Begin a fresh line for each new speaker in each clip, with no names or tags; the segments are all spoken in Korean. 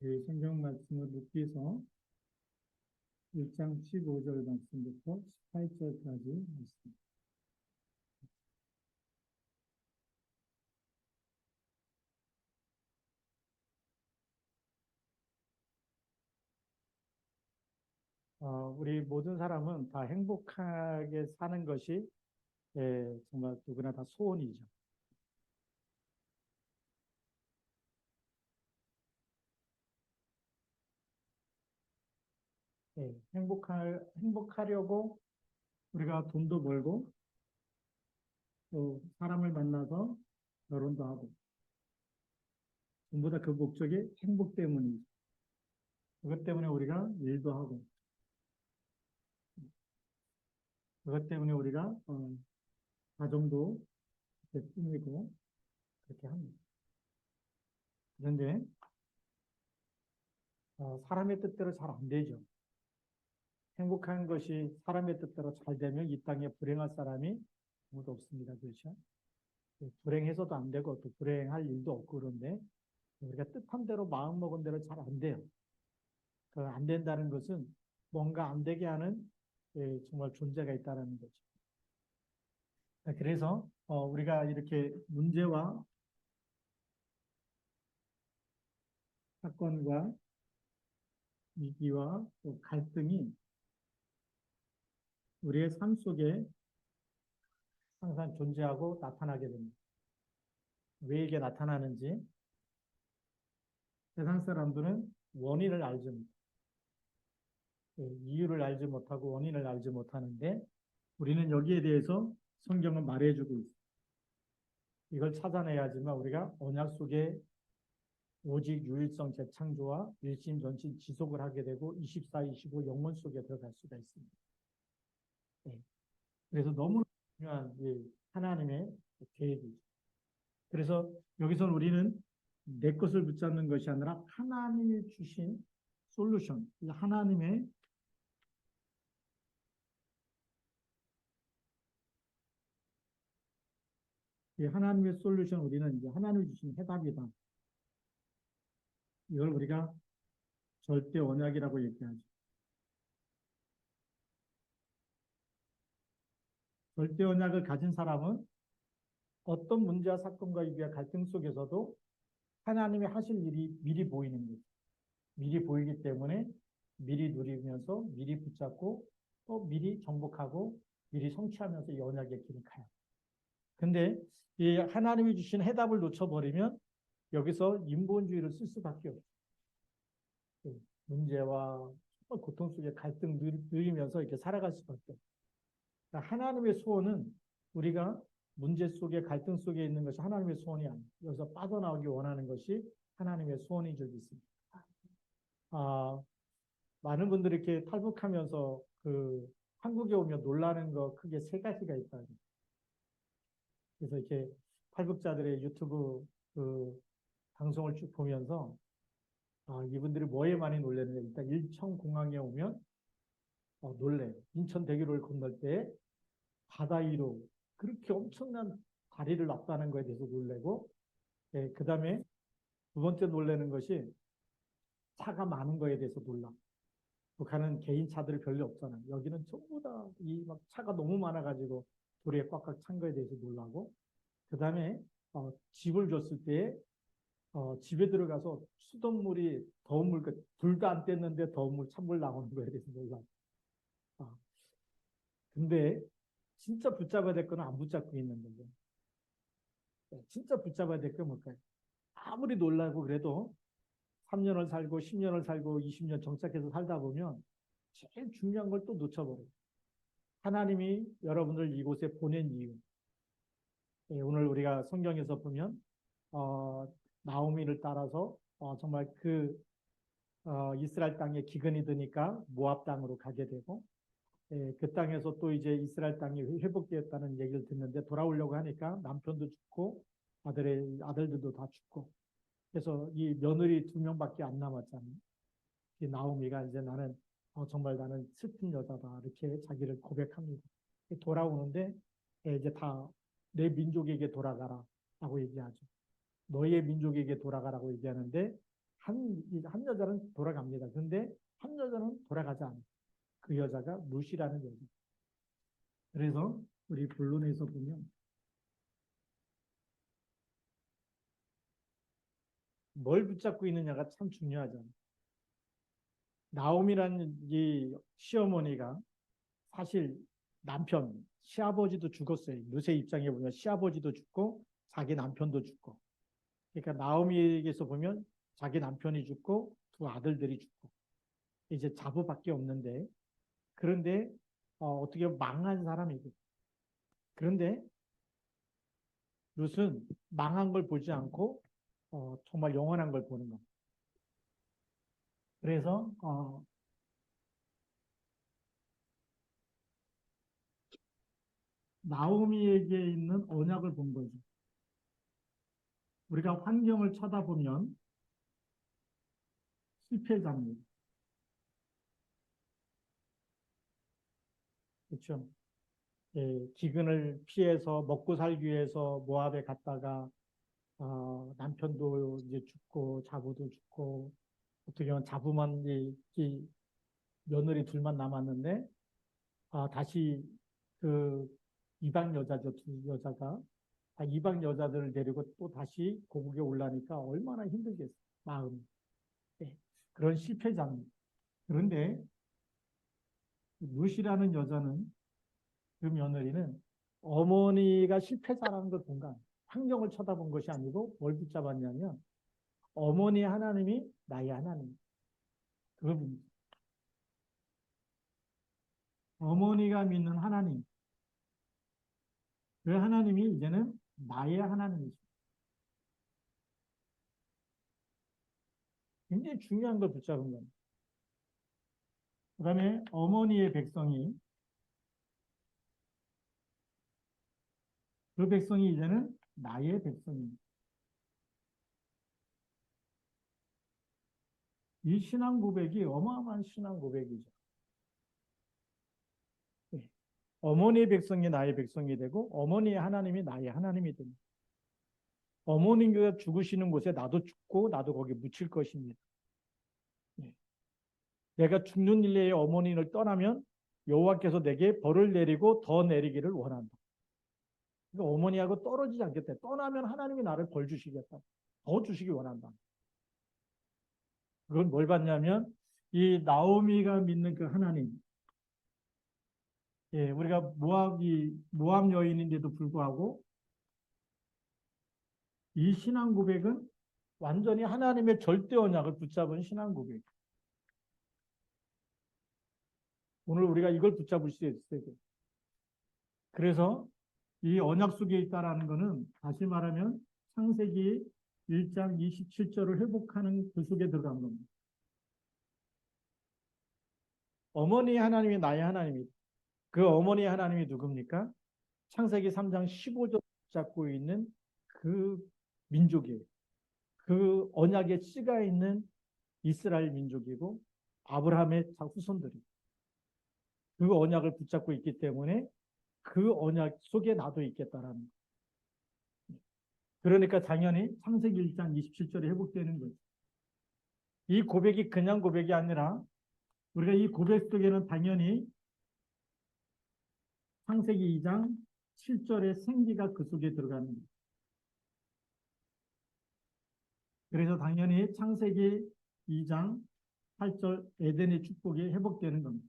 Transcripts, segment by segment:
이 성경 말씀을 룻기서 1장 15절 말씀부터 18절까지 말씀. 우리 모든 사람은 다 행복하게 사는 것이 정말 누구나 다 소원이죠. 행복하려고 우리가 돈도 벌고 또 사람을 만나서 결혼도 하고 전부 다 그 목적이 행복 때문이죠. 그것 때문에 우리가 일도 하고 그것 때문에 우리가 가정도 이렇게 꾸미고 그렇게 합니다. 그런데 사람의 뜻대로 잘 안 되죠. 행복한 것이 사람의 뜻대로 잘 되면 이 땅에 불행할 사람이 아무도 없습니다. 그렇죠? 불행해서도 안 되고 또 불행할 일도 없고 그런데 우리가 뜻한 대로 마음먹은 대로 잘 안 돼요. 그 안 된다는 것은 뭔가 안 되게 하는 정말 존재가 있다는 거죠. 그래서 우리가 이렇게 문제와 사건과 위기와 또 갈등이 우리의 삶 속에 항상 존재하고 나타나게 됩니다. 왜 이게 나타나는지 세상 사람들은 원인을 알지 못해요. 이유를 알지 못하고 원인을 알지 못하는데 우리는 여기에 대해서 성경은 말해주고 있어요. 이걸 찾아내야지만 우리가 언약 속에 오직 유일성 재창조와 일심 전심 지속을 하게 되고 24, 25 영원 속에 들어갈 수가 있습니다. 그래서 너무 중요한 하나님의 계획이죠. 그래서 여기서 우리는 내 것을 붙잡는 것이 아니라 하나님이 주신 솔루션, 하나님의 솔루션, 우리는 이제 하나님이 주신 해답이다. 이걸 우리가 절대 언약이라고 얘기하죠. 절대 언약을 가진 사람은 어떤 문제와 사건과 위기와 갈등 속에서도 하나님이 하실 일이 미리 보이는 거죠. 미리 보이기 때문에 미리 누리면서 미리 붙잡고 또 미리 정복하고 미리 성취하면서 이 언약의 길을 가요. 근데 이 하나님이 주신 해답을 놓쳐버리면 여기서 인본주의를 쓸 수밖에 없어요. 문제와 고통 속에 갈등 누리면서 이렇게 살아갈 수밖에 없어요. 그러니까 하나님의 소원은 우리가 문제 속에 갈등 속에 있는 것이 하나님의 소원이 아니에요. 여기서 빠져나오기 원하는 것이 하나님의 소원인 줄 믿습니다. 많은 분들이 이렇게 탈북하면서 한국에 오면 놀라는 거 크게 세 가지가 있다. 그래서 이렇게 탈북자들의 유튜브 방송을 쭉 보면서 이분들이 뭐에 많이 놀라느냐. 일단 인천공항에 오면 놀래요. 인천대교를 건널 때 바다 위로 그렇게 엄청난 다리를 놨다는 거에 대해서 놀래고, 그 다음에 두 번째 놀라는 것이 차가 많은 거에 대해서 놀라. 북한은 개인 차들이 별로 없잖아요. 여기는 전부 다 막 차가 너무 많아가지고 도로에 꽉꽉 찬 거에 대해서 놀라고, 그 다음에 집을 줬을 때 집에 들어가서 수돗물이 더운 물, 불도 안 뗐는데 더운 물, 찬물 나오는 거에 대해서 놀라. 근데 진짜 붙잡아야 될 거는 안 붙잡고 있는 거죠. 진짜 붙잡아야 될 건 뭘까요? 아무리 놀라고 그래도 3년을 살고 10년을 살고 20년 정착해서 살다 보면 제일 중요한 걸 또 놓쳐버려요. 하나님이 여러분을 이곳에 보낸 이유. 오늘 우리가 성경에서 보면 나오미를 따라서 정말 이스라엘 땅에 기근이 드니까 모압 땅으로 가게 되고, 그 땅에서 또 이제 이스라엘 땅이 회복되었다는 얘기를 듣는데 돌아오려고 하니까 남편도 죽고 아들들도 다 죽고, 그래서 이 며느리 2명밖에 안 남았잖아요. 이 나오미가 이제 정말 나는 슬픈 여자다 이렇게 자기를 고백합니다. 돌아오는데 이제 다 내 민족에게 돌아가라 라고 얘기하죠. 너의 민족에게 돌아가라고 얘기하는데 한 여자는 돌아갑니다. 근데 한 여자는 돌아가지 않아요. 그 여자가 루시라는 여자. 그래서 우리 본론에서 보면 뭘 붙잡고 있느냐가 참 중요하잖아요. 나오미라는 이 시어머니가 사실 남편, 시아버지도 죽었어요. 루세 입장에 보면 시아버지도 죽고 자기 남편도 죽고. 그러니까 나오미에게서 보면 자기 남편이 죽고 두 아들들이 죽고 이제 자부밖에 없는데 그런데 어떻게 망한 사람이고 그런데 룻은 망한 걸 보지 않고 정말 영원한 걸 보는 겁니다. 그래서 나오미에게 있는 언약을 본 거죠. 우리가 환경을 쳐다보면 실패자입니다. 그렇죠? 예, 기근을 피해서 먹고 살기 위해서 모압에 갔다가 남편도 이제 죽고 자부도 죽고 어떻게 보면 자부만 이 며느리 둘만 남았는데 다시 그 이방 여자죠. 두 여자가 이방 여자들을 데리고 또 다시 고국에 올라니까 얼마나 힘들겠어요. 마음이. 네. 그런 실패자입니다. 그런데 루시라는 여자는 그 며느리는 어머니가 실패자라는 걸 본 거야. 환경을 쳐다본 것이 아니고 뭘 붙잡았냐면 어머니의 하나님이 나의 하나님. 그걸 봅니다. 어머니가 믿는 하나님. 그 하나님이 이제는 나의 하나님이죠. 굉장히 중요한 걸 붙잡은 겁니다. 그 다음에 어머니의 백성이 그 백성이 이제는 나의 백성입니다. 이 신앙 고백이 어마어마한 신앙 고백이죠. 네. 어머니의 백성이 나의 백성이 되고 어머니의 하나님이 나의 하나님이 됩니다. 어머니가 죽으시는 곳에 나도 죽고 나도 거기 묻힐 것입니다. 네. 내가 죽는 일에 어머니를 떠나면 여호와께서 내게 벌을 내리고 더 내리기를 원한다. 그러니까 어머니하고 떨어지지 않겠다. 떠나면 하나님이 나를 벌 주시겠다. 더 주시기 원한다. 그건 뭘 봤냐면 이 나오미가 믿는 그 하나님. 예, 우리가 모압 여인인데도 불구하고 이 신앙 고백은 완전히 하나님의 절대 언약을 붙잡은 신앙 고백. 오늘 우리가 이걸 붙잡을 수 있어야 돼요. 그래서 이 언약 속에 있다라는 것은 다시 말하면 창세기 1장 27절을 회복하는 그 속에 들어간 겁니다. 어머니의 하나님이 나의 하나님이다. 그 어머니의 하나님이 누굽니까? 창세기 3장 15절 잡고 있는 그 민족이에요. 그 언약의 씨가 있는 이스라엘 민족이고 아브라함의 후손들이 그 언약을 붙잡고 있기 때문에 그 언약 속에 나도 있겠다라는 거예요. 그러니까 당연히 창세기 1장 27절에 회복되는 거죠. 이 고백이 그냥 고백이 아니라 우리가 이 고백 속에는 당연히 창세기 2장 7절의 생기가 그 속에 들어가는 거예요. 그래서 당연히 창세기 2장 8절 에덴의 축복이 회복되는 겁니다.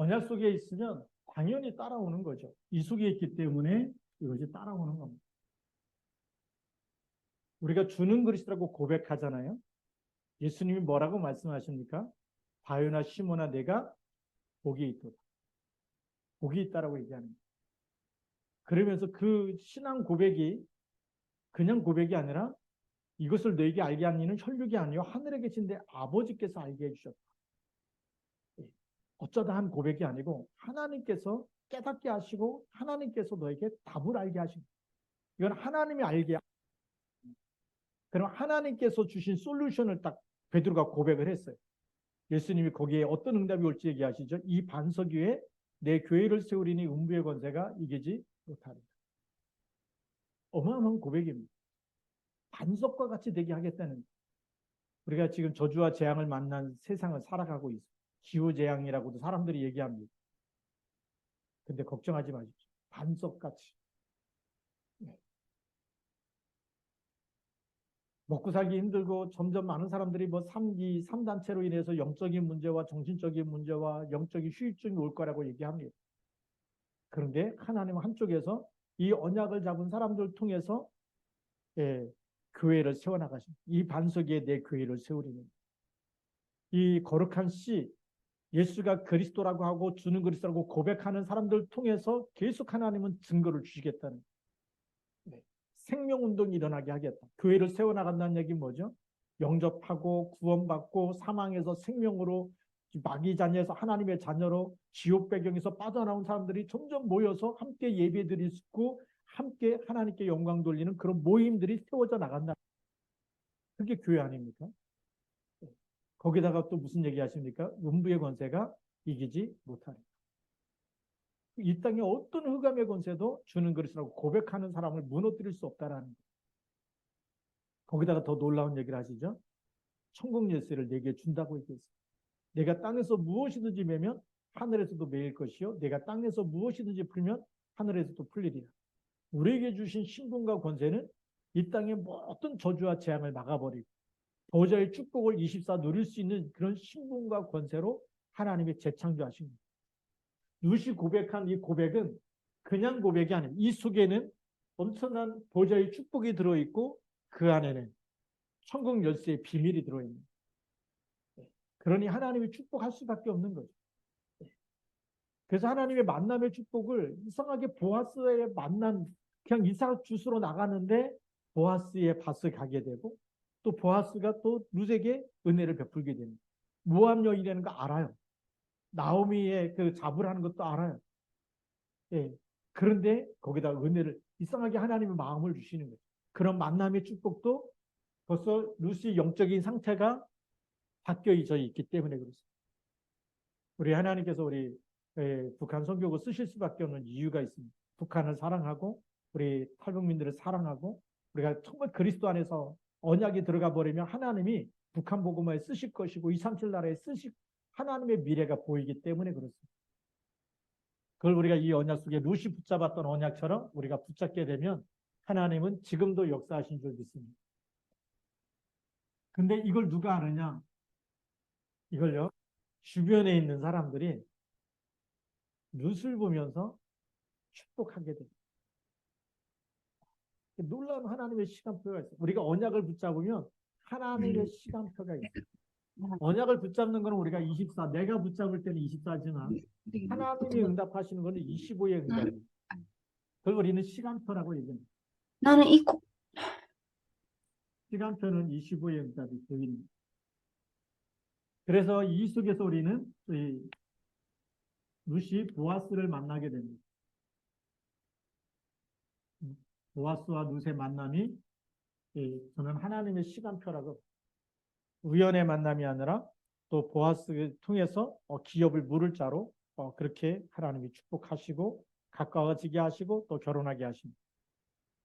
언약 속에 있으면 당연히 따라오는 거죠. 이 속에 있기 때문에 이것이 따라오는 겁니다. 우리가 주는 그리스도라고 고백하잖아요. 예수님이 뭐라고 말씀하십니까? 바요나 시몬아 내가 복이 있도다. 복이 있다라고 얘기하는 거예요. 그러면서 그 신앙 고백이 그냥 고백이 아니라 이것을 너에게 알게 한 이는 혈육이 아니요 하늘에 계신 내 아버지께서 알게 해주셨다. 어쩌다 한 고백이 아니고 하나님께서 깨닫게 하시고 하나님께서 너에게 답을 알게 하신 이건 하나님이 알게 그럼 하나님께서 주신 솔루션을 딱 베드로가 고백을 했어요. 예수님이 거기에 어떤 응답이 올지 얘기하시죠. 이 반석 위에 내 교회를 세우리니 음부의 권세가 이기지 못하리라. 어마어마한 고백입니다. 반석과 같이 되게 하겠다는. 우리가 지금 저주와 재앙을 만난 세상을 살아가고 있어요. 기후재앙이라고도 사람들이 얘기합니다. 근데 걱정하지 마십시오. 반석같이. 네. 먹고 살기 힘들고 점점 많은 사람들이 뭐 3단체로 인해서 영적인 문제와 정신적인 문제와 영적인 휴유증이 올 거라고 얘기합니다. 그런데 하나님은 한쪽에서 이 언약을 잡은 사람들을 통해서 교회를 세워나가십니다. 이 반석 위에 내 교회를 세우리니. 이 거룩한 씨, 예수가 그리스도라고 하고 주는 그리스도라고 고백하는 사람들을 통해서 계속 하나님은 증거를 주시겠다는. 생명운동이 일어나게 하겠다. 교회를 세워나간다는 얘기는 뭐죠? 영접하고 구원받고 사망에서 생명으로 마귀 자녀에서 하나님의 자녀로 지옥 배경에서 빠져나온 사람들이 점점 모여서 함께 예배드리고 함께 하나님께 영광 돌리는 그런 모임들이 세워져 나간다. 그게 교회 아닙니까? 거기다가 또 무슨 얘기 하십니까? 음부의 권세가 이기지 못하리. 이 땅에 어떤 흑암의 권세도 주는 그리스도라고 고백하는 사람을 무너뜨릴 수 없다라는 거예요. 거기다가 더 놀라운 얘기를 하시죠. 천국 열쇠를 내게 준다고 얘기했어요. 내가 땅에서 무엇이든지 매면 하늘에서도 매일 것이요. 내가 땅에서 무엇이든지 풀면 하늘에서도 풀리리라. 우리에게 주신 신분과 권세는 이 땅의 모든 저주와 재앙을 막아버리고 보좌의 축복을 24 누릴 수 있는 그런 신분과 권세로 하나님이 재창조하신 겁니다. 루시 고백한 이 고백은 그냥 고백이 아닙니다. 이 속에는 엄청난 보좌의 축복이 들어있고 그 안에는 천국 열쇠의 비밀이 들어있는. 그러니 하나님이 축복할 수밖에 없는 거죠. 그래서 하나님의 만남의 축복을 이상하게 보아스의 만남, 그냥 이삭 주스로 나가는데 보아스의 밭을 가게 되고 또 보아스가 또 룻에게 은혜를 베풀게 됩니다. 모압 여인이라는 거 알아요. 나오미의 그 잡으라는 것도 알아요. 예. 그런데 거기다 은혜를 이상하게 하나님의 마음을 주시는 거예요. 그런 만남의 축복도 벌써 룻의 영적인 상태가 바뀌어져 있기 때문에 그렇습니다. 우리 하나님께서 우리 북한 선교국을 쓰실 수밖에 없는 이유가 있습니다. 북한을 사랑하고 우리 탈북민들을 사랑하고 우리가 정말 그리스도 안에서 언약이 들어가 버리면 하나님이 북한 복음화에 쓰실 것이고 237 나라에 쓰실 하나님의 미래가 보이기 때문에 그렇습니다. 그걸 우리가 이 언약 속에 룻이 붙잡았던 언약처럼 우리가 붙잡게 되면 하나님은 지금도 역사하신 줄 믿습니다. 근데 이걸 누가 아느냐? 이걸요. 주변에 있는 사람들이 룻을 보면서 축복하게 됩니다. 놀라운 하나님의 시간표가 있어요. 우리가 언약을 붙잡으면 하나님의 시간표가 있어요. 언약을 붙잡는 것은 우리가 24, 내가 붙잡을 때는 24지만 하나님이 응답하시는 것은 25의 응답입니다. 그걸 우리는 시간표라고 얘기합니다.
나는 이
시간표는 25의 응답이 보입니다. 그래서 이 속에서 우리는 룻이 보아스를 만나게 됩니다. 보아스와 룻의 만남이 저는 하나님의 시간표라고, 우연의 만남이 아니라 또 보아스를 통해서 기업을 물을 자로 그렇게 하나님이 축복하시고 가까워지게 하시고 또 결혼하게 하십니다.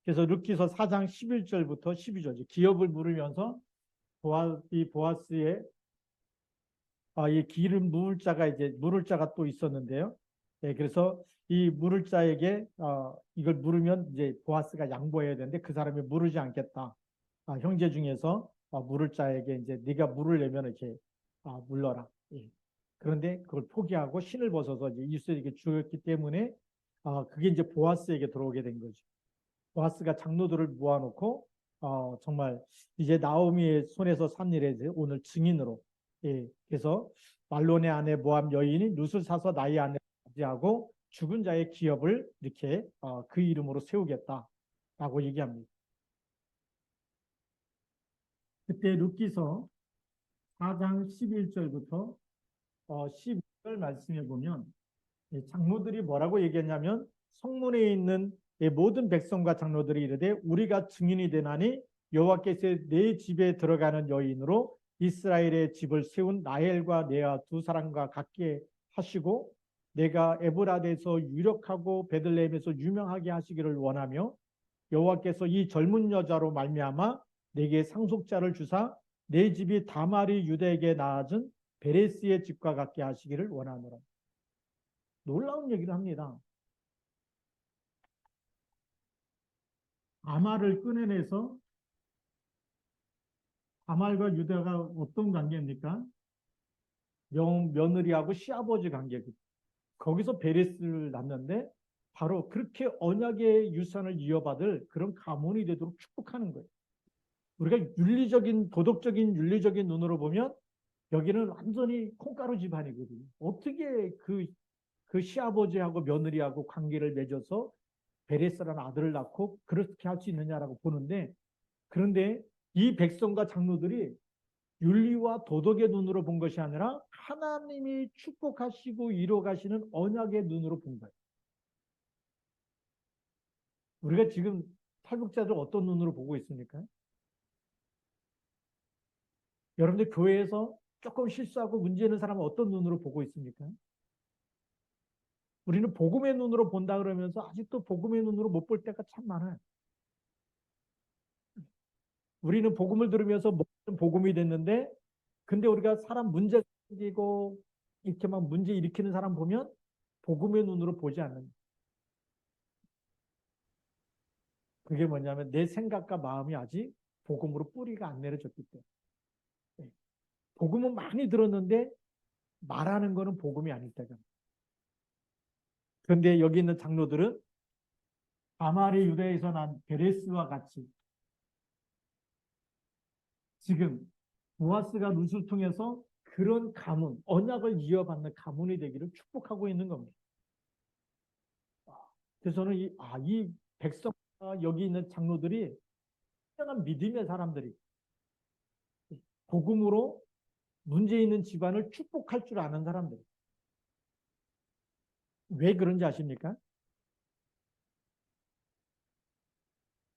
그래서 룻기서 4장 11절부터 12절 기업을 물으면서 이 보아스의 이 기름 물을 자가 이제 물을 자가 또 있었는데요. 그래서 이 물을 자에게 이걸 물으면 이제 보아스가 양보해야 되는데 그 사람이 물으지 않겠다. 형제 중에서 물을 자에게 이제 네가 물을 내면 이렇게 물러라. 그런데 그걸 포기하고 신을 벗어서 이제 이웃에게 주었기 때문에 그게 이제 보아스에게 들어오게 된 거죠. 보아스가 장로들을 모아놓고 정말 이제 나오미의 손에서 산 일에 오늘 증인으로 그래서 말론의 아내 모압 여인이 룻을 사서 나의 아내를 맞이하고 죽은 자의 기업을 이렇게 그 이름으로 세우겠다라고 얘기합니다. 그때 룻기서 4장 11절부터 12절 말씀해 보면 장로들이 뭐라고 얘기했냐면 성문에 있는 모든 백성과 장로들이 이르되 우리가 증인이 되나니 여호와께서 내 집에 들어가는 여인으로 이스라엘의 집을 세운 라헬과 레아 두 사람과 같게 하시고 내가 에브라데에서 유력하고 베들레헴에서 유명하게 하시기를 원하며 여호와께서 이 젊은 여자로 말미암아 내게 상속자를 주사 내 집이 다말이 유대에게 낳아준 베레스의 집과 같게 하시기를 원하노라. 놀라운 얘기를 합니다. 다말을 꺼내내서 다말과 유다가 어떤 관계입니까? 며느리하고 시아버지 관계. 거기서 베레스를 낳는데 바로 그렇게 언약의 유산을 이어받을 그런 가문이 되도록 축복하는 거예요. 우리가 윤리적인 도덕적인 윤리적인 눈으로 보면 여기는 완전히 콩가루 집안이거든요. 어떻게 그 시아버지하고 며느리하고 관계를 맺어서 베레스라는 아들을 낳고 그렇게 할 수 있느냐라고 보는데, 그런데 이 백성과 장로들이 윤리와 도덕의 눈으로 본 것이 아니라 하나님이 축복하시고 이루어가시는 언약의 눈으로 본 거예요. 우리가 지금 탈북자들 어떤 눈으로 보고 있습니까? 여러분들 교회에서 조금 실수하고 문제 있는 사람은 어떤 눈으로 보고 있습니까? 우리는 복음의 눈으로 본다 그러면서 아직도 복음의 눈으로 못 볼 때가 참 많아요. 우리는 복음을 들으면서 복음이 됐는데, 근데 우리가 사람 문제 생기고 이렇게 막 문제 일으키는 사람 보면 복음의 눈으로 보지 않는. 그게 뭐냐면 내 생각과 마음이 아직 복음으로 뿌리가 안 내려졌기 때문에. 네. 복음은 많이 들었는데 말하는 거는 복음이 아닐 때가. 그런데 여기 있는 장로들은 아말의 유대에서 난 베레스와 같이 지금 보아스가 룻을 통해서 그런 가문, 언약을 이어받는 가문이 되기를 축복하고 있는 겁니다. 그래서 저는 이 백성과 여기 있는 장로들이 특별한 믿음의 사람들이 복음으로 문제 있는 집안을 축복할 줄 아는 사람들. 왜 그런지 아십니까?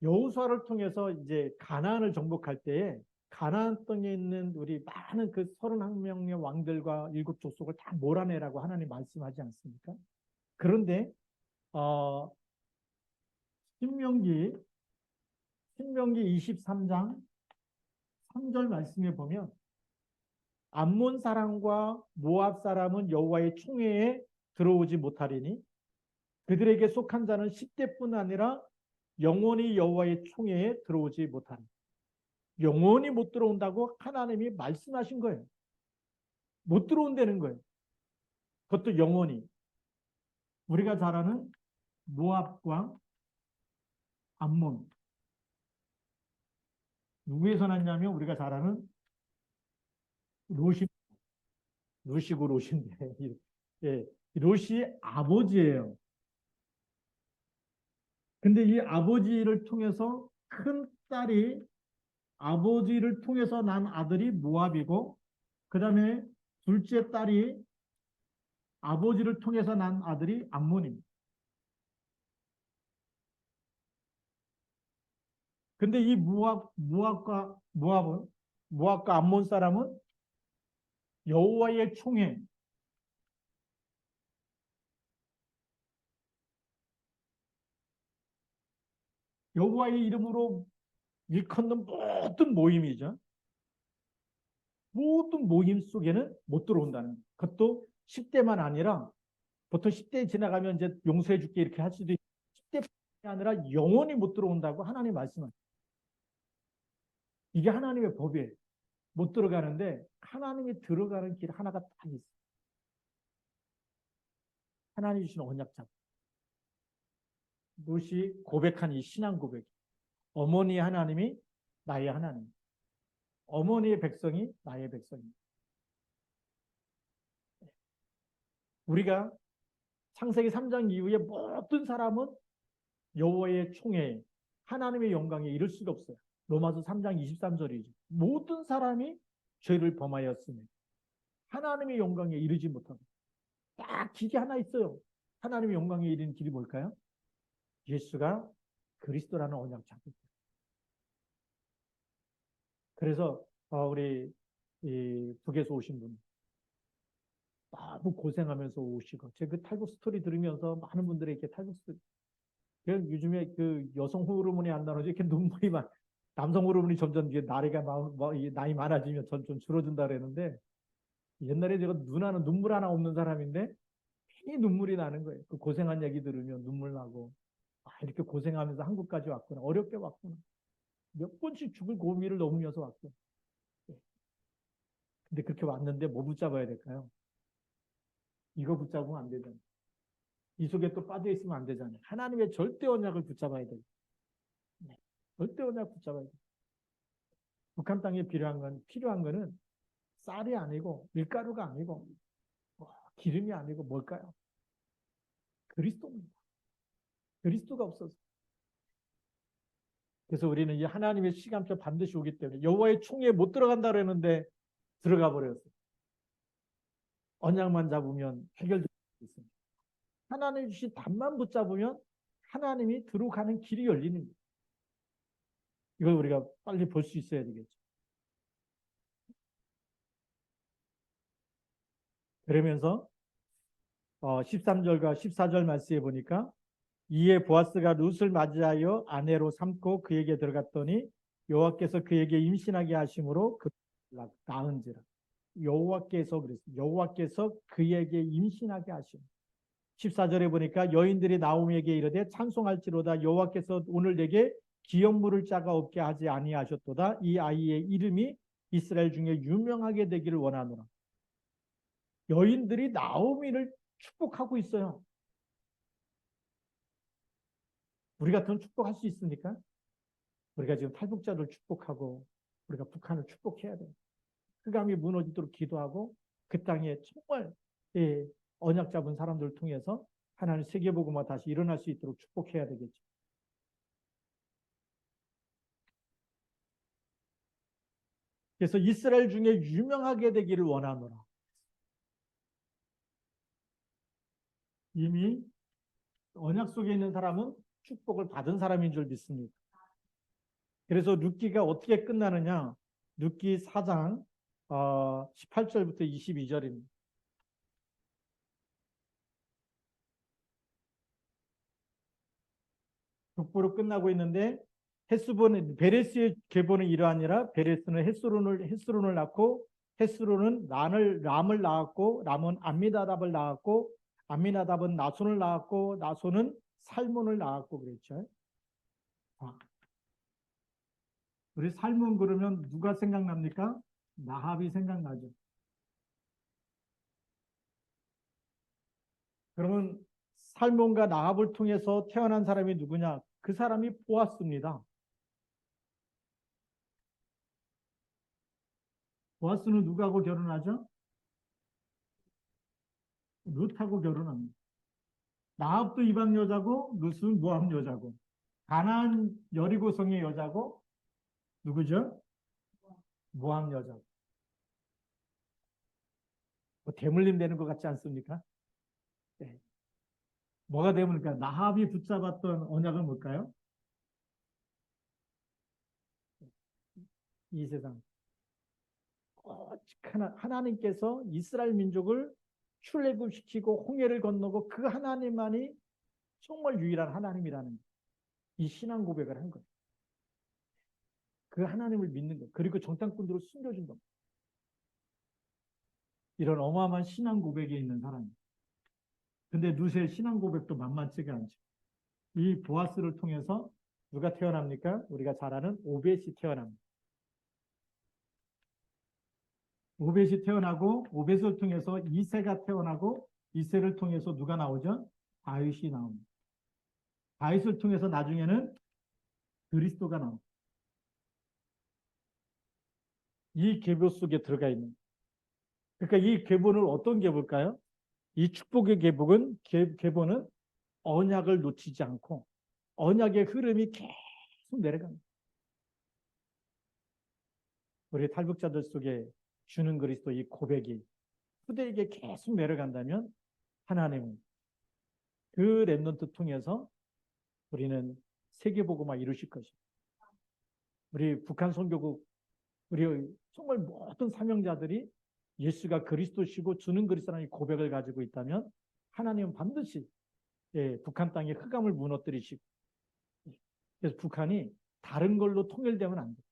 여호수아를 통해서 이제 가나안을 정복할 때에 가나안 땅에 있는 우리 많은 그 31명의 왕들과 일곱 족속을 다 몰아내라고 하나님 말씀하지 않습니까? 그런데 어, 신명기 23장 3절 말씀에 보면 암몬 사람과 모압 사람은 여호와의 총회에 들어오지 못하리니 그들에게 속한 자는 10대뿐 아니라 영원히 여호와의 총회에 들어오지 못하리. 영원히 못 들어온다고 하나님이 말씀하신 거예요. 못 들어온다는 거예요. 그것도 영원히. 우리가 잘 아는 모압과 암몬. 누구에서 났냐면 우리가 잘 아는 롯이, 롯이고 롯인데, 예, 롯이 아버지예요. 근데 이 아버지를 통해서 큰 딸이 아버지를 통해서 난 아들이 모압이고, 그 다음에 둘째 딸이 아버지를 통해서 난 아들이 암몬입니다. 근데 이 모압과 암몬 사람은 여호와의 총회, 여호와의 이름으로 일컫는 모든 모임이죠. 모든 모임 속에는 못 들어온다는 그것도 10대만 아니라 보통 10대 지나가면 이제 용서해 줄게 이렇게 할 수도 있고 10대뿐이 아니라 영원히 못 들어온다고 하나님 말씀은. 이게 하나님의 법이에요. 못 들어가는데 하나님이 들어가는 길 하나가 딱 있어요. 하나님 주신 언약자. 롯이 고백한 이 신앙 고백. 어머니 하나님이 나의 하나님. 어머니의 백성이 나의 백성입니다. 우리가 창세기 3장 이후에 모든 사람은 여호와의 총회에 하나님의 영광에 이를 수가 없어요. 로마서 3장 23절이죠. 모든 사람이 죄를 범하였으니 하나님의 영광에 이르지 못하고 딱 길이 하나 있어요. 하나님의 영광에 이르는 길이 뭘까요? 예수가 그리스도라는 언약 잡고. 그래서 우리 이 북에서 오신 분 너무 고생하면서 오시고 제가 그 탈북 스토리 들으면서 많은 분들이 이렇게 탈북 스토리 요즘에 그 여성 호르몬이 안 나오지 이렇게 눈물이 막 남성 호르몬이 점점 이게 나이 많아지면 점점 줄어든다 그랬는데 옛날에 제가 눈물 하나 없는 사람인데 괜히 눈물이 나는 거예요. 그 고생한 얘기 들으면 눈물 나고 이렇게 고생하면서 한국까지 왔구나 어렵게 왔구나 몇 번씩 죽을 고비를 넘으면서 왔구나. 근데 그렇게 왔는데 뭐 붙잡아야 될까요? 이거 붙잡으면 안 되잖아요. 이 속에 또 빠져 있으면 안 되잖아요. 하나님의 절대 언약을 붙잡아야 돼요. 네. 절대 언약 붙잡아야 돼요. 북한 땅에 필요한 거는 쌀이 아니고 밀가루가 아니고 기름이 아니고 뭘까요? 그리스도입니다. 그리스도가 없어서. 그래서 우리는 이 하나님의 시간표 반드시 오기 때문에 여호와의 총회에 못 들어간다 그랬는데 들어가 버렸어요. 언약만 잡으면 해결될 수 있습니다. 하나님 주신 답만 붙잡으면 하나님이 들어가는 길이 열리는 거예요. 이걸 우리가 빨리 볼 수 있어야 되겠죠. 그러면서 13절과 14절 말씀에 보니까 이에 보아스가 룻을 맞이하여 아내로 삼고 그에게 들어갔더니 여호와께서 그에게 임신하게 하심으로 그 낳은지라. 여호와께서 그랬습니다. 여호와께서 그에게 임신하게 하심. 14절에 보니까 여인들이 나오미에게 이르되 찬송할지로다 여호와께서 오늘 내게 기업 물을 자가 없게 하지 아니하셨도다. 이 아이의 이름이 이스라엘 중에 유명하게 되기를 원하노라. 여인들이 나오미를 축복하고 있어요. 우리 같으면 축복할 수 있습니까? 우리가 지금 탈북자들 축복하고 우리가 북한을 축복해야 돼요. 흑암이 무너지도록 기도하고 그 땅에 정말 언약 잡은 사람들을 통해서 하나님 세계복음화 다시 일어날 수 있도록 축복해야 되겠죠. 그래서 이스라엘 중에 유명하게 되기를 원하노라. 이미 언약 속에 있는 사람은 축복을 받은 사람인 줄 믿습니다. 그래서 룻기가 어떻게 끝나느냐? 룻기 4장 18절부터 22절입니다. 북부로 끝나고 있는데 헤스본은 베레스의 계보는 이러하니라. 베레스는 헤스론을 낳고 헤스론은 람을 낳았고 람은 암미나답을 낳았고 암미나답은 나손을 낳았고 나손은 살몬을 낳았고 그랬죠. 우리 살몬 그러면 누가 생각납니까? 나합이 생각나죠. 그러면 살몬과 나합을 통해서 태어난 사람이 누구냐? 그 사람이 보아스입니다. 보아스는 누구하고 결혼하죠? 룻하고 결혼합니다. 나합도 이방 여자고 룻은 모함 여자고 가나안 여리고성의 여자고 누구죠? 모함 여자고. 뭐 대물림 되는 것 같지 않습니까? 네. 뭐가 되물까? 나합이 붙잡았던 언약은 뭘까요? 이 세상. 하나님께서 이스라엘 민족을 출애굽시키고 홍해를 건너고 그 하나님만이 정말 유일한 하나님이라는 이 신앙 고백을 한 거예요. 그 하나님을 믿는 것. 그리고 정탐꾼들을 숨겨준 겁니다. 이런 어마어마한 신앙 고백에 있는 사람. 근데 룻의 신앙 고백도 만만치가 않죠. 이 보아스를 통해서 누가 태어납니까? 우리가 잘 아는 오벳이 태어납니다. 오벳이 태어나고 오벳을 통해서 이새가 태어나고 이새를 통해서 누가 나오죠? 다윗이 나옵니다. 다윗을 통해서 나중에는 그리스도가 나옵니다. 이 계보 속에 들어가 있는. 그러니까 이 계보는 어떤 계보일까요? 이 축복의 계보는 언약을 놓치지 않고 언약의 흐름이 계속 내려갑니다. 우리 탈북자들 속에 주는 그리스도 이 고백이 후대에게 계속 내려간다면 하나님은 그 렘넌트 통해서 우리는 세계복음화 이루실 것입니다. 우리 북한 선교국 우리 정말 모든 사명자들이 예수가 그리스도시고 주는 그리스도라는 고백을 가지고 있다면 하나님은 반드시 북한 땅의 흑암을 무너뜨리시고, 그래서 북한이 다른 걸로 통일되면 안 돼.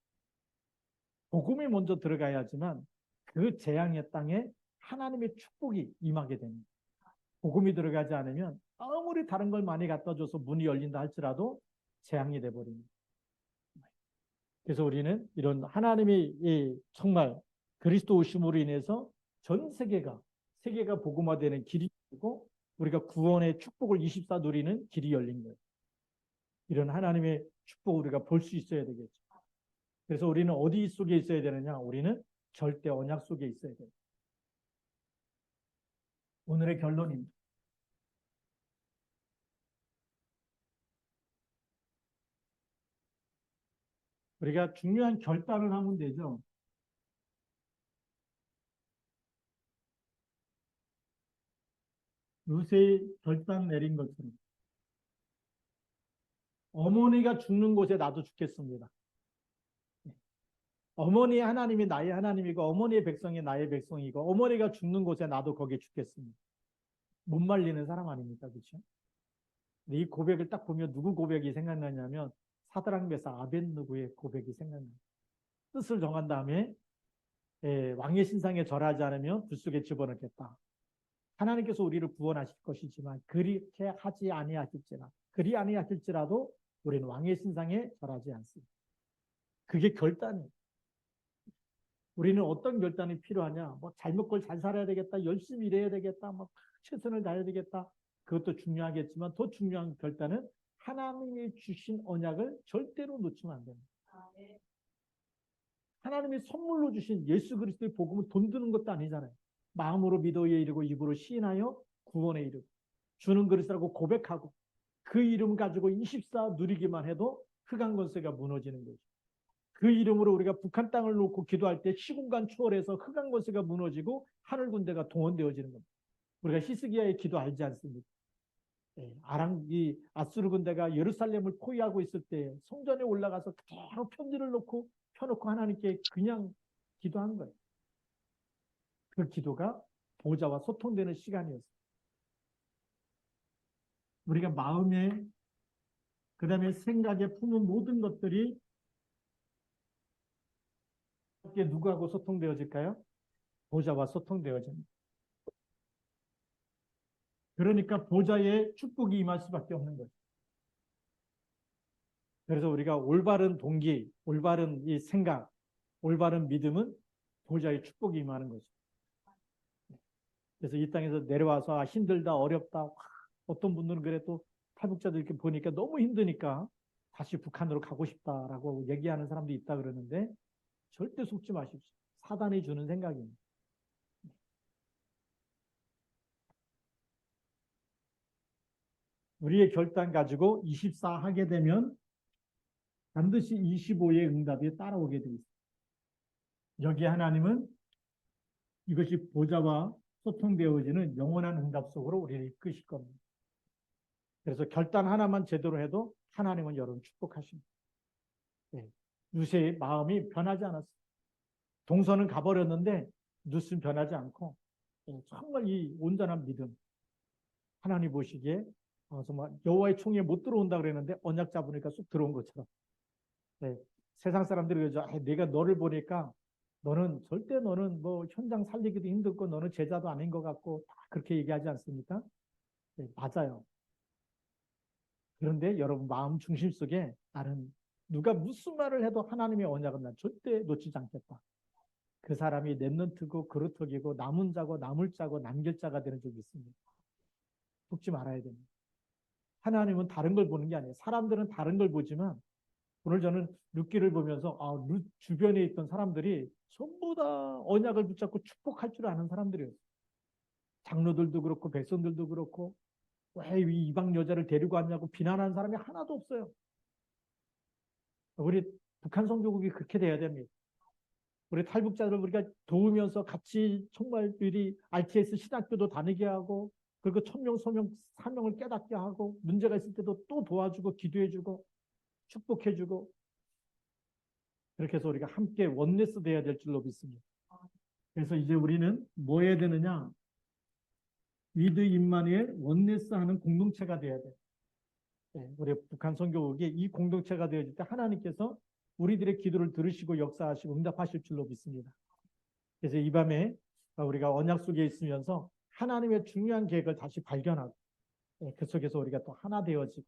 복음이 먼저 들어가야 하지만 그 재앙의 땅에 하나님의 축복이 임하게 됩니다. 복음이 들어가지 않으면 아무리 다른 걸 많이 갖다 줘서 문이 열린다 할지라도 재앙이 돼버립니다. 그래서 우리는 이런 하나님의 정말 그리스도 오심으로 인해서 전 세계가 복음화되는 길이 있고 우리가 구원의 축복을 24 누리는 길이 열린 거예요. 이런 하나님의 축복을 우리가 볼 수 있어야 되겠죠. 그래서 우리는 어디 속에 있어야 되느냐? 우리는 절대 언약 속에 있어야 돼요. 오늘의 결론입니다. 우리가 중요한 결단을 하면 되죠. 요새 결단 내린 것처럼 어머니가 죽는 곳에 나도 죽겠습니다. 어머니 하나님이 나의 하나님이고 어머니의 백성이 나의 백성이고 어머니가 죽는 곳에 나도 거기에 죽겠습니다. 못 말리는 사람 아닙니까? 그렇죠? 이 고백을 딱 보면 누구 고백이 생각나냐면 사드락 메삭 아벳느고의 고백이 생각나요. 뜻을 정한 다음에 왕의 신상에 절하지 않으면 불 속에 집어넣겠다. 하나님께서 우리를 구원하실 것이지만 그렇게 하지 아니하실지라 그리 아니하실지라도 우리는 왕의 신상에 절하지 않습니다. 그게 결단이에요. 우리는 어떤 결단이 필요하냐? 뭐 잘 먹고 잘 살아야 되겠다, 열심히 일해야 되겠다, 뭐 최선을 다해야 되겠다. 그것도 중요하겠지만 더 중요한 결단은 하나님이 주신 언약을 절대로 놓치면 안 됩니다. 하나님이 선물로 주신 예수 그리스도의 복음은 돈 드는 것도 아니잖아요. 마음으로 믿어에 이르고 입으로 시인하여 구원에 이르고 주는 그리스도라고 고백하고 그 이름 가지고 24 누리기만 해도 흑암 권세가 무너지는 거죠. 그 이름으로 우리가 북한 땅을 놓고 기도할 때 시공간 초월해서 흑암 권세가 무너지고 하늘 군대가 동원되어지는 겁니다. 우리가 히스기야의 기도 알지 않습니까? 이 아수르 군대가 예루살렘을 포위하고 있을 때 성전에 올라가서 그대로 편지를 펴놓고 하나님께 그냥 기도한 거예요. 그 기도가 보좌와 소통되는 시간이었어요. 우리가 마음에 그다음에 생각에 품은 모든 것들이 누구하고 소통되어질까요? 보좌와 소통되어집니다. 그러니까 보좌에 축복이 임할 수밖에 없는 거죠. 그래서 우리가 올바른 동기, 올바른 이 생각, 올바른 믿음은 보좌의 축복이 임하는 거죠. 그래서 이 땅에서 내려와서 힘들다, 어렵다, 어떤 분들은 그래도 탈북자들 이렇게 보니까 너무 힘드니까 다시 북한으로 가고 싶다라고 얘기하는 사람도 있다 그러는데 절대 속지 마십시오. 사단이 주는 생각입니다. 우리의 결단 가지고 24 하게 되면 반드시 25의 응답이 따라오게 되어 있습니다. 여기 하나님은 이것이 보좌와 소통되어지는 영원한 응답 속으로 우리를 이끄실 겁니다. 그래서 결단 하나만 제대로 해도 하나님은 여러분 축복하십니다. 네. 루시의 마음이 변하지 않았어요. 동서는 가버렸는데 루시는 변하지 않고 정말 이 온전한 믿음 하나님 보시기에 정말 여호와의 총에 못 들어온다 그랬는데 언약 잡으니까 쑥 들어온 것처럼 네. 세상 사람들이 그러죠. 내가 너를 보니까 너는 뭐 현장 살리기도 힘들고 너는 제자도 아닌 것 같고 다 그렇게 얘기하지 않습니까? 네, 맞아요. 그런데 여러분 마음 중심 속에 나는 누가 무슨 말을 해도 하나님의 언약은 난 절대 놓치지 않겠다. 그 사람이 랩런트고 그루터기고 남은 자고 남을 자고 남길 자가 되는 적이 있습니다. 속지 말아야 됩니다. 하나님은 다른 걸 보는 게 아니에요. 사람들은 다른 걸 보지만 오늘 저는 룻기를 보면서 룻 주변에 있던 사람들이 전부 다 언약을 붙잡고 축복할 줄 아는 사람들이었어요. 장로들도 그렇고 백성들도 그렇고 왜 이방 여자를 데리고 왔냐고 비난하는 사람이 하나도 없어요. 우리 북한 성교국이 그렇게 돼야 됩니다. 우리 탈북자들 우리가 도우면서 같이 정말 우리 RTS 신학교도 다니게 하고 그리고 천명 소명 사명을 깨닫게 하고 문제가 있을 때도 또 도와주고 기도해주고 축복해주고 그렇게 해서 우리가 함께 원네스 돼야 될 줄로 믿습니다. 그래서 이제 우리는 뭐 해야 되느냐? 위드 임마누엘 원네스 하는 공동체가 돼야 돼. 네, 우리 북한 선교국이 이 공동체가 되어질 때 하나님께서 우리들의 기도를 들으시고 역사하시고 응답하실 줄로 믿습니다. 그래서 이 밤에 우리가 언약 속에 있으면서 하나님의 중요한 계획을 다시 발견하고 그 속에서 우리가 또 하나 되어지고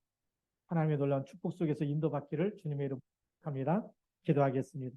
하나님의 놀라운 축복 속에서 인도받기를 주님의 이름으로 합니다. 기도하겠습니다.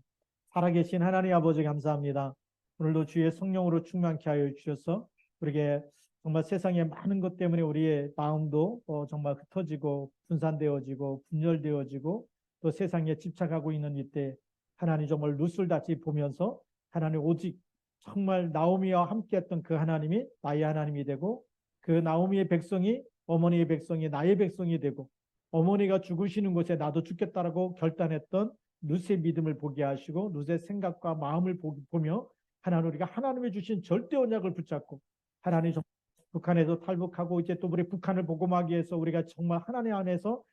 살아계신 하나님 아버지 감사합니다. 오늘도 주의 성령으로 충만케 하여 주셔서 우리에게 정말 세상의 많은 것 때문에 우리의 마음도 정말 흩어지고 분산되어지고 분열되어지고 또 세상에 집착하고 있는 이때 하나님 정말 누술같이 보면서 하나님 오직 정말 나오미와 함께했던 그 하나님이 나의 하나님이 되고 그 나오미의 백성이 어머니의 백성이 나의 백성이 되고 어머니가 죽으시는 곳에 나도 죽겠다라고 결단했던 룻의 믿음을 보게 하시고 룻의 생각과 마음을 보며 하나님 우리가 하나님의 주신 절대 언약을 붙잡고 하나님 북한에서 탈북하고 이제 또 우리 북한을 복음하기 위해서 우리가 정말 하나님 안에서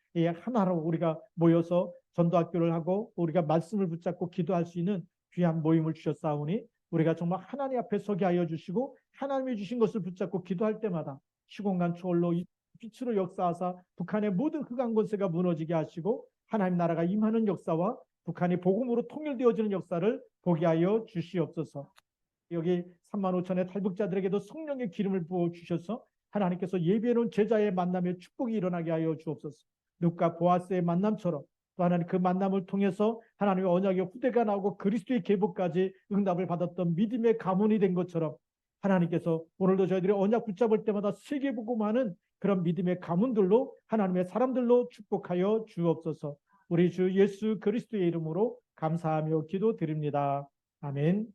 하나로 우리가 모여서 전도학교를 하고 우리가 말씀을 붙잡고 기도할 수 있는 귀한 모임을 주셨사오니 우리가 정말 하나님 앞에 서게 하여 주시고 하나님이 주신 것을 붙잡고 기도할 때마다 시공간 초월로 빛으로 역사하사 북한의 모든 흑암 권세가 무너지게 하시고 하나님 나라가 임하는 역사와 북한이 복음으로 통일되어지는 역사를 보게 하여 주시옵소서. 여기 3만 5천의 탈북자들에게도 성령의 기름을 부어 주셔서 하나님께서 예비해놓은 제자의 만남에 축복이 일어나게 하여 주옵소서. 룻과 보아스의 만남처럼 또 하나님 그 만남을 통해서 하나님의 언약의 후대가 나오고 그리스도의 계보까지 응답을 받았던 믿음의 가문이 된 것처럼 하나님께서 오늘도 저희들이 언약 붙잡을 때마다 세계복음하는 그런 믿음의 가문들로 하나님의 사람들로 축복하여 주옵소서. 우리 주 예수 그리스도의 이름으로 감사하며 기도드립니다. 아멘.